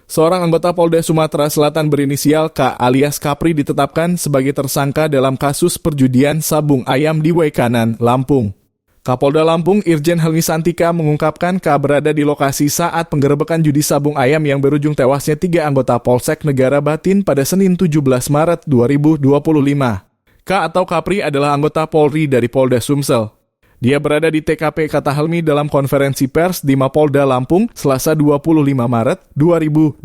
Seorang anggota Polda Sumatera Selatan berinisial K alias Kapri ditetapkan sebagai tersangka dalam kasus perjudian sabung ayam di Waikanan, Lampung. Kapolda Lampung Irjen Helmi Santika mengungkapkan K berada di lokasi saat penggerebekan judi sabung ayam yang berujung tewasnya 3 anggota Polsek Negara Batin pada Senin 17 Maret 2025. K atau Kapri adalah anggota Polri dari Polda Sumsel. Dia berada di TKP, kata Helmi dalam konferensi pers di Mapolda Lampung, Selasa 25 Maret 2025.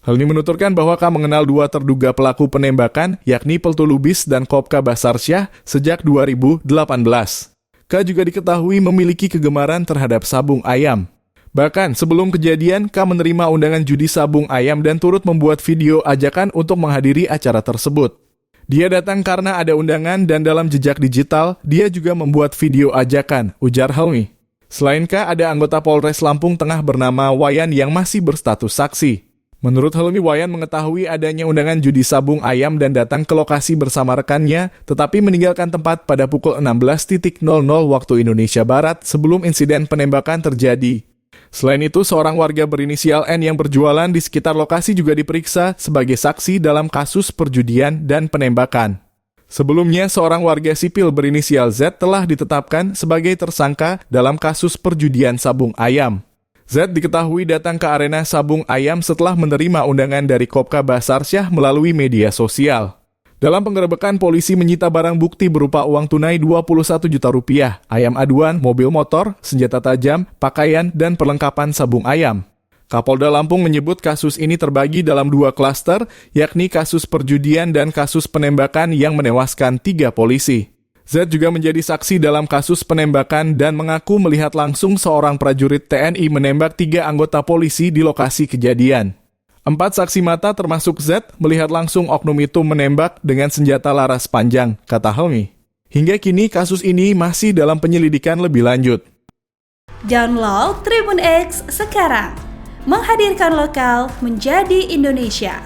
Helmi menuturkan bahwa K mengenal 2 terduga pelaku penembakan, yakni Peltu Lubis dan Kopka Basarsyah, sejak 2018. K juga diketahui memiliki kegemaran terhadap sabung ayam. Bahkan sebelum kejadian, K menerima undangan judi sabung ayam dan turut membuat video ajakan untuk menghadiri acara tersebut. Dia datang karena ada undangan dan dalam jejak digital, dia juga membuat video ajakan, ujar Helmi. Selain K, ada anggota Polres Lampung Tengah bernama Wayan yang masih berstatus saksi. Menurut Helmi, Wayan mengetahui adanya undangan judi sabung ayam dan datang ke lokasi bersama rekannya, tetapi meninggalkan tempat pada pukul 16.00 waktu Indonesia Barat sebelum insiden penembakan terjadi. Selain itu, seorang warga berinisial N yang berjualan di sekitar lokasi juga diperiksa sebagai saksi dalam kasus perjudian dan penembakan. Sebelumnya, seorang warga sipil berinisial Z telah ditetapkan sebagai tersangka dalam kasus perjudian sabung ayam. Z diketahui datang ke arena sabung ayam setelah menerima undangan dari Kopka Basarsyah melalui media sosial. Dalam penggerebekan, polisi menyita barang bukti berupa uang tunai 21 juta rupiah, ayam aduan, mobil motor, senjata tajam, pakaian, dan perlengkapan sabung ayam. Kapolda Lampung menyebut kasus ini terbagi dalam 2 klaster, yakni kasus perjudian dan kasus penembakan yang menewaskan 3 polisi. Z juga menjadi saksi dalam kasus penembakan dan mengaku melihat langsung seorang prajurit TNI menembak 3 anggota polisi di lokasi kejadian. 4 saksi mata termasuk Z melihat langsung oknum itu menembak dengan senjata laras panjang, kata Helmi. Hingga kini kasus ini masih dalam penyelidikan lebih lanjut. Download Tribun X sekarang, menghadirkan lokal menjadi Indonesia.